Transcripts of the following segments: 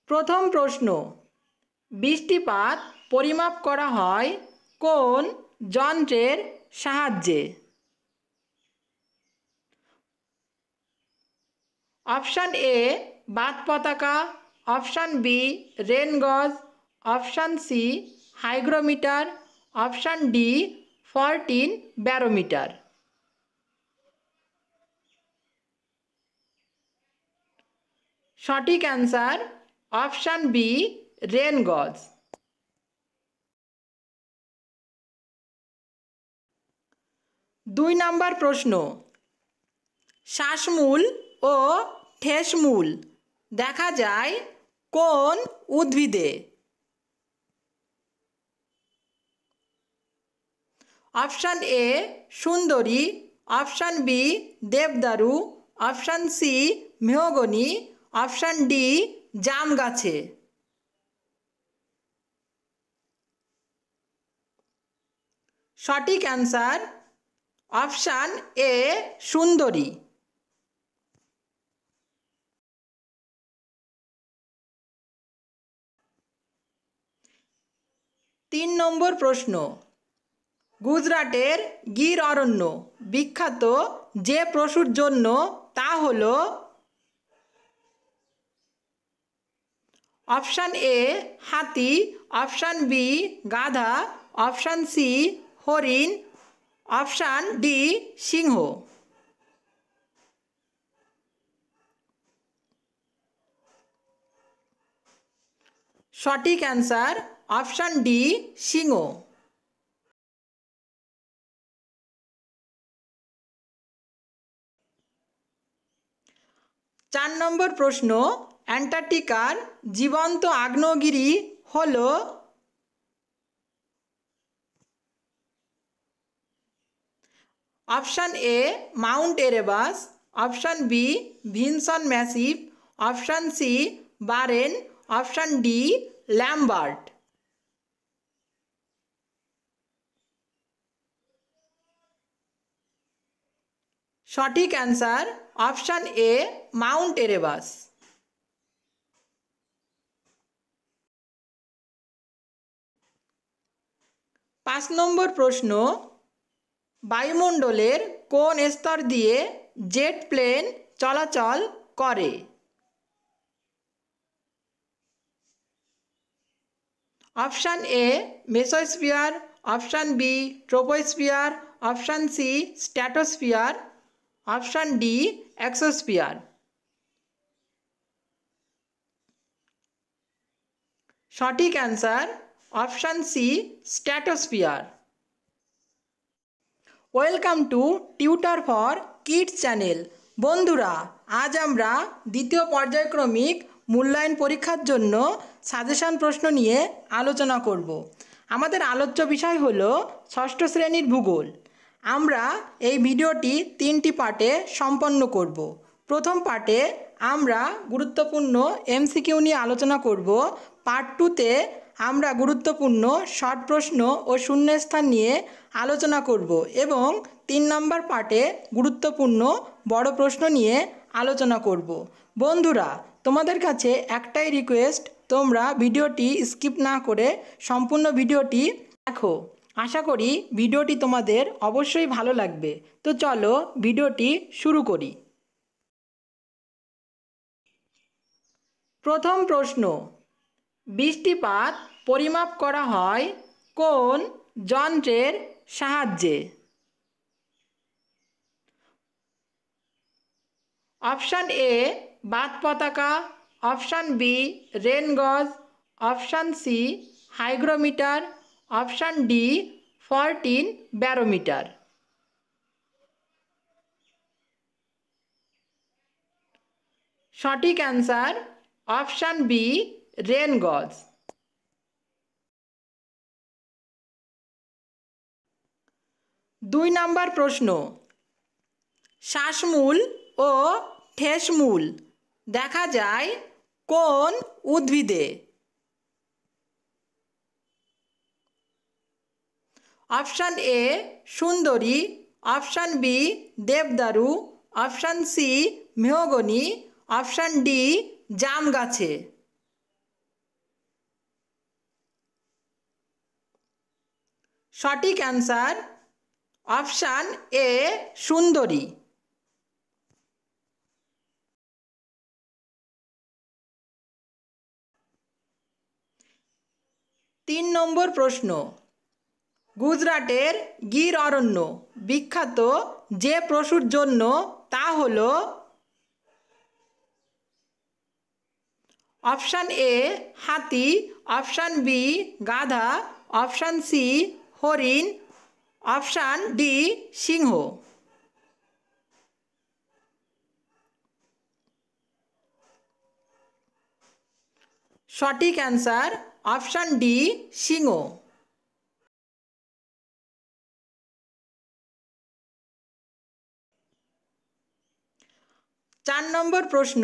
প্রথম প্রশ্ন, বৃষ্টিপাত পরিমাপ করা হয় কোন যন্ত্রের সাহায্যে? অপশান এ বাত পতাকা, option B rain gauge, option C hygrometer, option D 14 barometer. সঠিক answer option B rain gauge. 2 নম্বর প্রশ্ন, শ্বাসমূল ও ঠেসমূল দেখা যায় কোন উদ্ভিদে? অপশান এ সুন্দরী, অপশান বি দেবদারু, অপশান সি মেহগনি, অপশান ডি জাম গাছে। সঠিক অ্যান্সার অপশান এ সুন্দরী। 3 নম্বর প্রশ্ন, গুজরাটের গির অরণ্য বিখ্যাত যে পশুর জন্য তা হল? অপশান এ হাতি, অপশান বি গাধা, অপশান সি হরিণ, অপশান ডি সিংহ। সঠিক অ্যান্সার অপশান ডি সিংহ। 4 নম্বর প্রশ্ন, অ্যান্টার্কটিকার জীবন্ত আগ্নেয়গিরি হল? Option A mount Erebus, option B Vinson Massif, option C Barren, option D Lambert. সঠিক answer option A mount Erebus. 5 number প্রশ্ন, বায়ুমণ্ডলের কোন স্তর দিয়ে জেট প্লেন চলাচল করে? Option A mesosphere, option B troposphere, option C stratosphere, option D exosphere. সঠিক answer option C stratosphere. Welcome to tutor for kids channel. বন্ধুরা, আজ আমরা দ্বিতীয় পর্যায়ক্রমিক মূল্যায়ন পরীক্ষার জন্য সাজেশন প্রশ্ন নিয়ে আলোচনা করব। আমাদের আলোচ্য বিষয় হলো ষষ্ঠ শ্রেণীর ভূগোল। আমরা এই ভিডিওটি 3টি পার্টে সম্পন্ন করব। প্রথম পার্টে আমরা গুরুত্বপূর্ণ এমসিকিউ নিয়ে আলোচনা করব। পার্ট 2তে আমরা গুরুত্বপূর্ণ শর্ট প্রশ্ন ও শূন্যস্থান নিয়ে আলোচনা করব এবং 3 নম্বর পার্টে গুরুত্বপূর্ণ বড় প্রশ্ন নিয়ে আলোচনা করব। বন্ধুরা, তোমাদের কাছে একটাই রিকোয়েস্ট, তোমরা ভিডিওটি স্কিপ না করে সম্পূর্ণ ভিডিওটি দেখো। আশা করি ভিডিওটি তোমাদের অবশ্যই ভালো লাগবে। তো চলো ভিডিওটি শুরু করি। প্রথম প্রশ্ন, বৃষ্টিপাত পরিমাপ করা হয় কোন যন্ত্রের সাহায্যে? অপশান এ বাত পতাকা, option B rain gauge, option C hygrometer, option D 14 barometer. সঠিক answer option B rain gauge. 2 নম্বর প্রশ্ন, শ্বাসমূল ও ঠেসমূল দেখা যায় কোন উদ্ভিদে? অপশান এ সুন্দরী, অপশান বি দেবদারু, অপশান সি মেহগনি, অপশান ডি জাম গাছে। সঠিক অ্যান্সার অপশান এ সুন্দরী। 3 নম্বর প্রশ্ন, গুজরাটের গির অরণ্য বিখ্যাত যে পশুর জন্য তা হল অপশান এ হাতি, অপশান বি গাধা, অপশান সি হরিণ, অপশান ডি সিংহ। সঠিক অ্যান্সার অপশান ডি সিংহ। 4 নম্বর প্রশ্ন,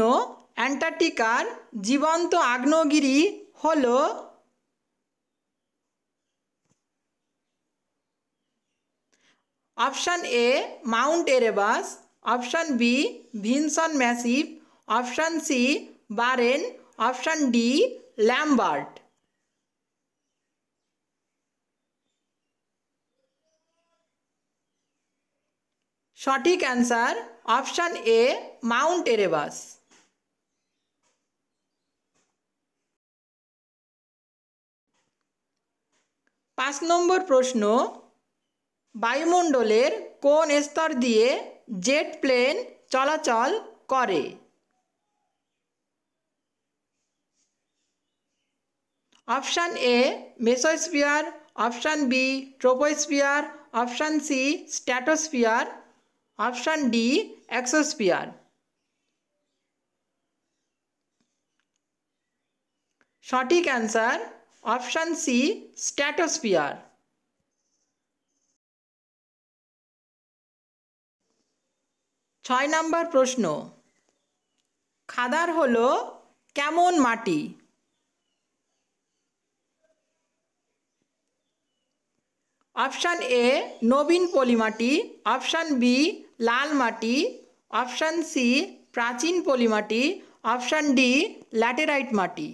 অ্যান্টার্কটিকার জীবন্ত আগ্নেয়গিরি হল option A mount Erebus, option B Vinson Massif, option C Barren, option D Lambert. সঠিক answer option A mount Erebus. 5 number প্রশ্ন, বায়ুমণ্ডলের কোন স্তর দিয়ে জেট প্লেন চলাচল করে? Option A mesosphere, option B troposphere, option C stratosphere, option D exosphere. সঠিক answer option C stratosphere. 6 নম্বর প্রশ্ন, খাদার হল কেমন মাটি? অপশান এ নবীন পলিমাটি, অপশান বি লাল মাটি, অপশান সি প্রাচীন পলিমাটি, অপশান ডি ল্যাটেরাইট মাটি।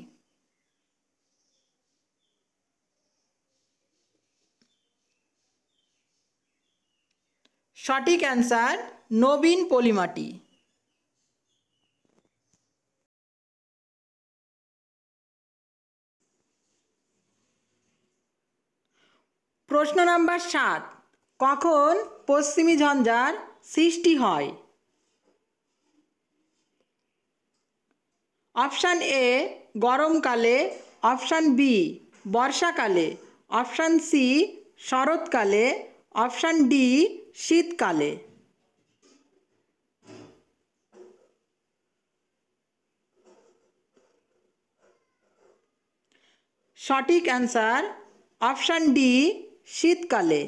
সঠিক অ্যান্সার নবীন পলিমাটি। প্রশ্ন নাম্বার 7, কখন পশ্চিমী ঝঞ্ঝার সৃষ্টি হয়? অপশান এ গরমকালে, অপশান বি বর্ষাকালে, অপশান সি শরৎকালে, অপশান ডি শীতকালে। সঠিক অ্যান্সার অপশান ডি শীতকালে।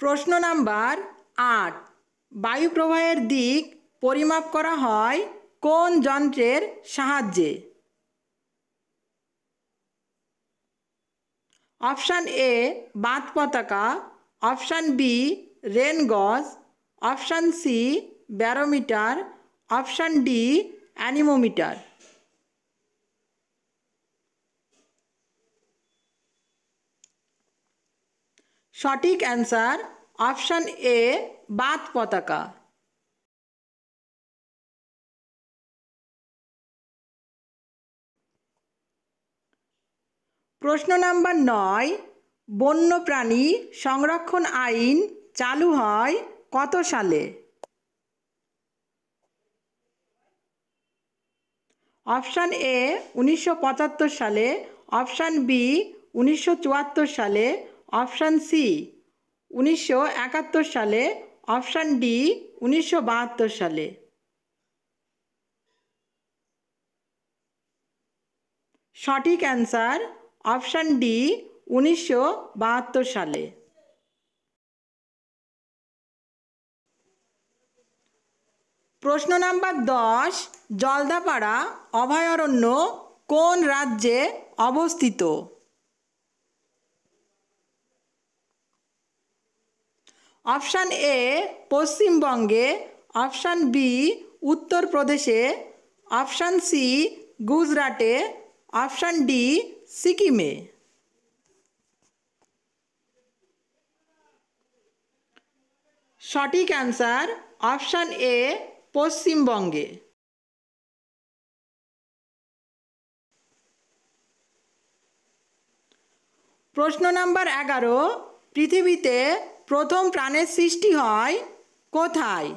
প্রশ্ন নাম্বার 8, বায়ুপ্রবাহের দিক পরিমাপ করা হয় কোন যন্ত্রের সাহায্যে? অপশান এ বাত পতাকা, option B rain gauge, option C barometer, option D anemometer. সঠিক অ্যান্সার অপশান এ বাত পতাকা। প্রশ্ন নাম্বার 9, বন্যপ্রাণী সংরক্ষণ আইন চালু হয় কত সালে? অপশান এ 1975 সালে, অপশান বি 1974 সালে, অপশান সি 1971 সালে, অপশান ডি 1972 সালে। সঠিক অ্যান্সার অপশান ডি 1972 সালে। প্রশ্ন নাম্বার 10, জলদাপাড়া অভয়ারণ্য কোন রাজ্যে অবস্থিত? অপশান এ পশ্চিমবঙ্গে, অপশান বি উত্তরপ্রদেশে, অপশান সি গুজরাটে, অপশান ডি সিকিমে। সঠিক অ্যান্সার অপশান এ পশ্চিমবঙ্গে। প্রশ্ন নাম্বার 11, পৃথিবীতে প্রথম প্রাণের সৃষ্টি হয় কোথায়?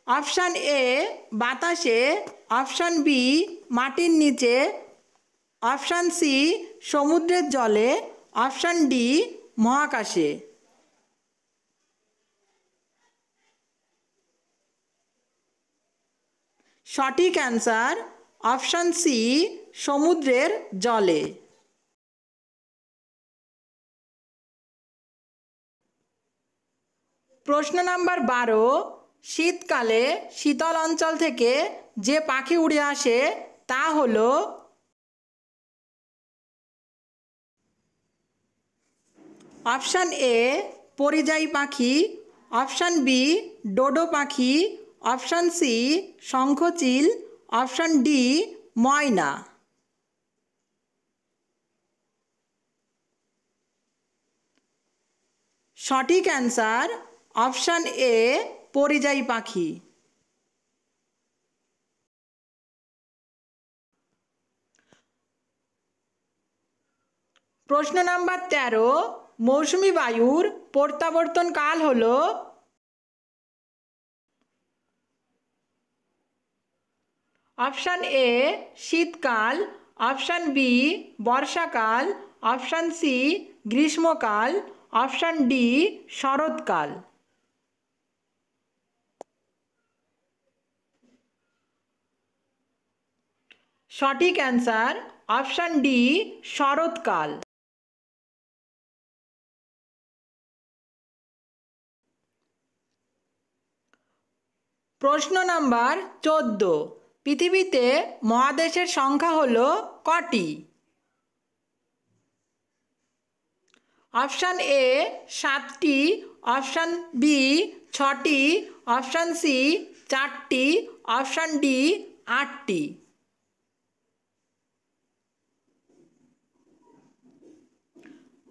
অপশান এ বাতাসে, অপশান বি মাটির নিচে, অপশান সি সমুদ্রের জলে, অপশান ডি মহাকাশে। সঠিক অ্যান্সার অপশান সি সমুদ্রের জলে। প্রশ্ন নাম্বার 12, শীতকালে শীতল অঞ্চল থেকে যে পাখি উড়ে আসে তা হলো? অপশান এ পরিযায়ী পাখি, অপশান বি ডোডো পাখি, option C Shankhachil, option D ময়না। সঠিক অ্যান্সার অপশান এ পরিযায়ী পাখি। প্রশ্ন নাম্বার 13, মৌসুমী বায়ুর প্রত্যাবর্তন কাল হলো? অপশান এ শীতকাল, অপশান বি বর্ষাকাল, অপশান সি গ্রীষ্মকাল, অপশান ডি শরৎকাল। সঠিক অ্যান্সার অপশান ডি শরৎকাল। প্রশ্ন নাম্বার 14, পৃথিবীতে মহাদেশের সংখ্যা হলো কটি? অপশান এ 7টি, অপশান বি 6টি, অপশান সি 4টি, অপশান ডি 8টি।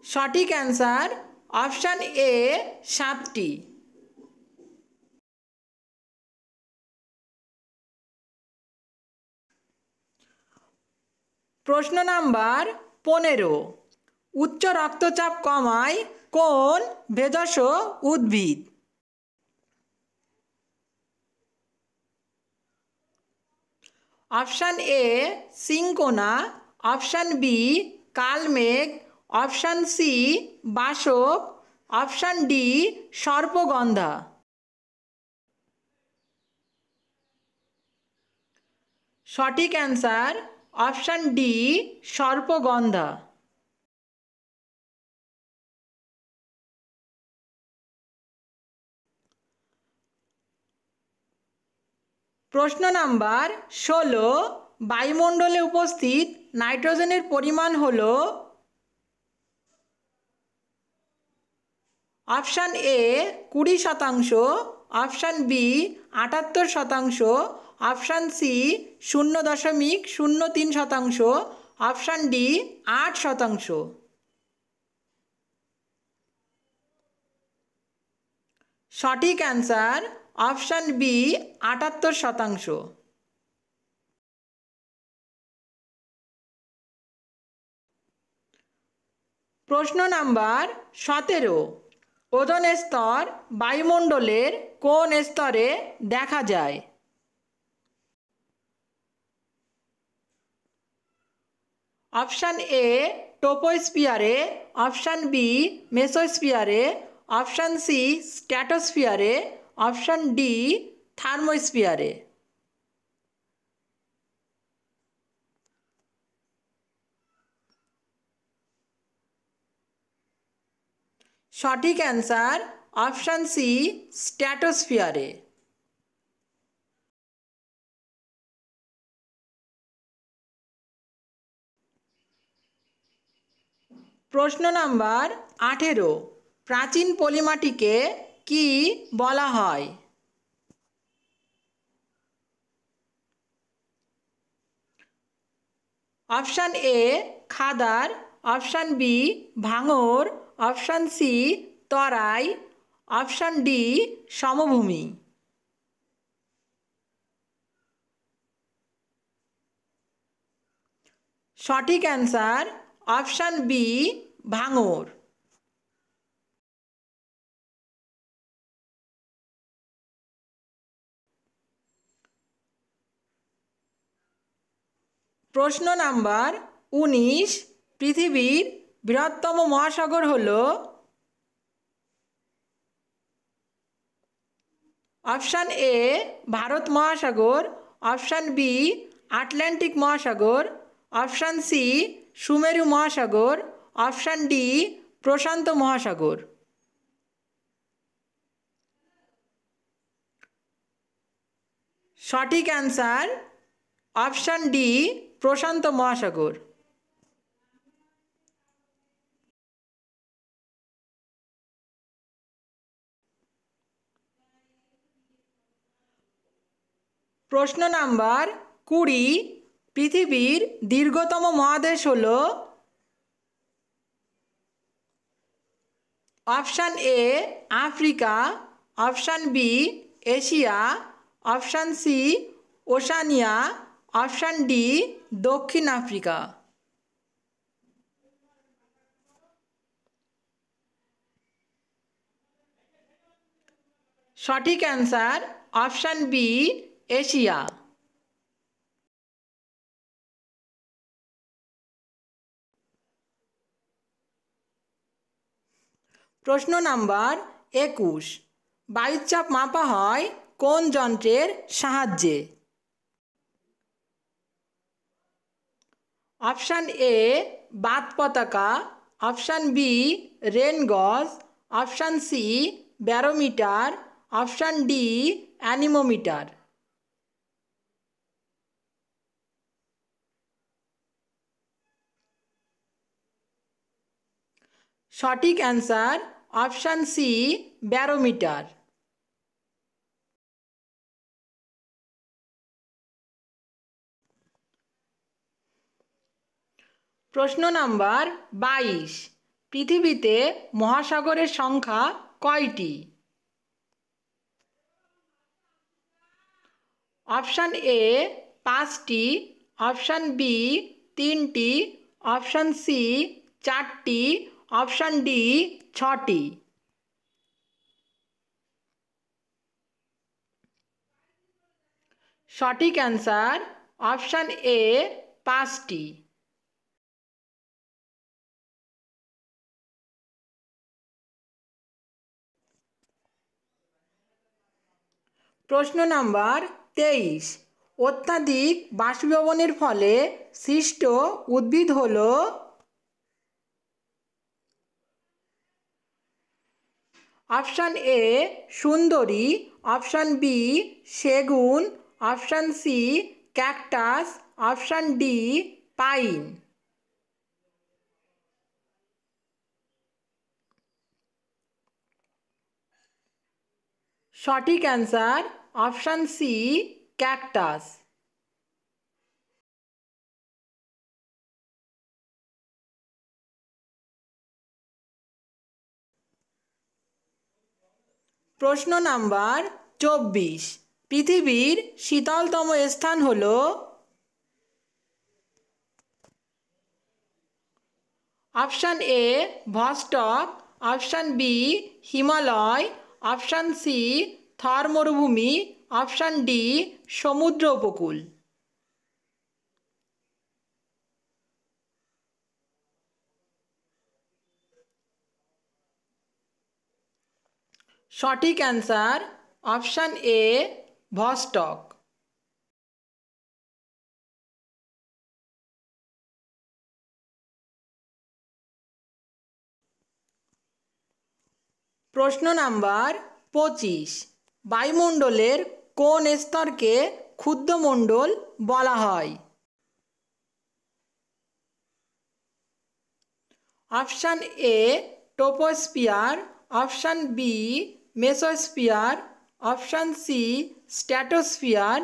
সঠিক অ্যান্সার অপশান এ 7টি। প্রশ্ন নাম্বার 15, উচ্চ রক্তচাপ কমায় কোন ভেষজ উদ্ভিদ? Option A cinchona, option B কালমেঘ, অপশান সি বাসক, অপশান ডি সর্পগন্ধা। সঠিক অ্যান্সার অপশান ডি সর্পগন্ধা। প্রশ্ন নাম্বার 16, বায়ুমণ্ডলে উপস্থিত নাইট্রোজেনের পরিমাণ হলো? Option A 20%, option B 78%, option C 0.03%, option D 8%। সঠিক অ্যান্সার অপশান বি 78%। প্রশ্ন নাম্বার 17, ওজোন স্তর বায়ুমণ্ডলের কোন স্তরে দেখা যায়? অপশান এ ট্রপোস্ফিয়ারে, অপশান বি মেসোস্ফিয়ারে, অপশান সি স্ট্র্যাটোস্ফিয়ারে, অপশান ডি থার্মোস্ফিয়ারে। সঠিক অ্যান্সার অপশান সি স্ট্র্যাটোস্ফিয়ারে। প্রশ্ন নাম্বার 18, প্রাচীন পলিমাটিকে কি বলা হয়? অপশান এ খাদার, অপশান বি ভাঙর, অপশান সি তরাই, অপশান ডি সমভূমি। সঠিক অ্যান্সার অপশান বি ভাঙর। প্রশ্ন নাম্বার 19, পৃথিবীর বৃহত্তম মহাসাগর হল? অপশান এ ভারত মহাসাগর, অপশান বি আটলান্টিক মহাসাগর, অপশান সি সুমেরু মহাসাগর, অপশান ডি প্রশান্ত মহাসাগর। সঠিক অ্যান্সার অপশান ডি প্রশান্ত মহাসাগর। প্রশ্ন নাম্বার 20, পৃথিবীর দীর্ঘতম মহাদেশ হল? Option A Africa, option B Asia, option C Oceania, option D দক্ষিণ আফ্রিকা। সঠিক অ্যান্সার অপশান বি এশিয়া। প্রশ্ন নাম্বার 21, বায়ুচাপ মাপা হয় কোন যন্ত্রের সাহায্যে? অপশান এ বাত পতাকা, option B rain gauge, option C barometer, option D anemometer. সঠিক অ্যান্সার অপশান সি ব্যারোমিটার। প্রশ্ন নাম্বার 22, পৃথিবীতে মহাসাগরের সংখ্যা কয়টি? অপশান এ 5টি, অপশান বি 3টি, অপশান সি 4টি, অপশান ডি 6টি। সঠিক অ্যান্সার অপশান এ 5টি। প্রশ্ন নাম্বার 23, অত্যাধিক বাষ্পীভবনের ফলে সৃষ্ট উদ্ভিদ হল? অপশান এ সুন্দরী, অপশান বি সেগুন, option C cactus, option D pine. সঠিক অ্যান্সার অপশান সি ক্যাকটাস। প্রশ্ন নাম্বার 24, পৃথিবীর শীতলতম স্থান হল? Option A Vostok, option B Himalaya, option C Thar মরুভূমি, অপশান ডি সমুদ্র উপকূল। সঠিক অ্যান্সার অপশান এ ভস্টক। প্রশ্ন নাম্বার 25, বায়ুমণ্ডলের কোন স্তরকে ক্ষুদ্রমণ্ডল বলা হয়? Option A troposphere, option B mesosphere, option C stratosphere,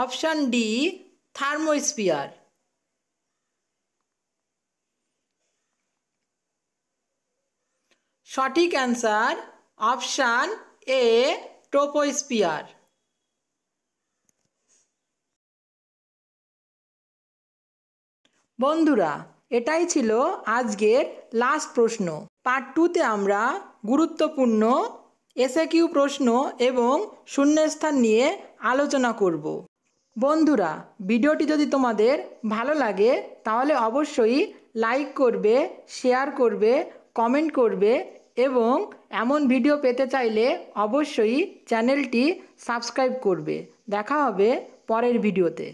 option D thermosphere. সঠিক অ্যান্সার অপশান এ ট্রোপোস্ফিয়ার। বন্ধুরা, এটাই ছিল আজকের লাস্ট প্রশ্ন। পার্ট 2তে আমরা গুরুত্বপূর্ণ এসএকিউ প্রশ্ন এবং শূন্যস্থান নিয়ে আলোচনা করব। বন্ধুরা, ভিডিওটি যদি তোমাদের ভালো লাগে তাহলে অবশ্যই লাইক করবে, শেয়ার করবে, কমেন্ট করবে এবং এমন ভিডিও পেতে চাইলে অবশ্যই চ্যানেলটি সাবস্ক্রাইব করবে। দেখা হবে পরের ভিডিওতে।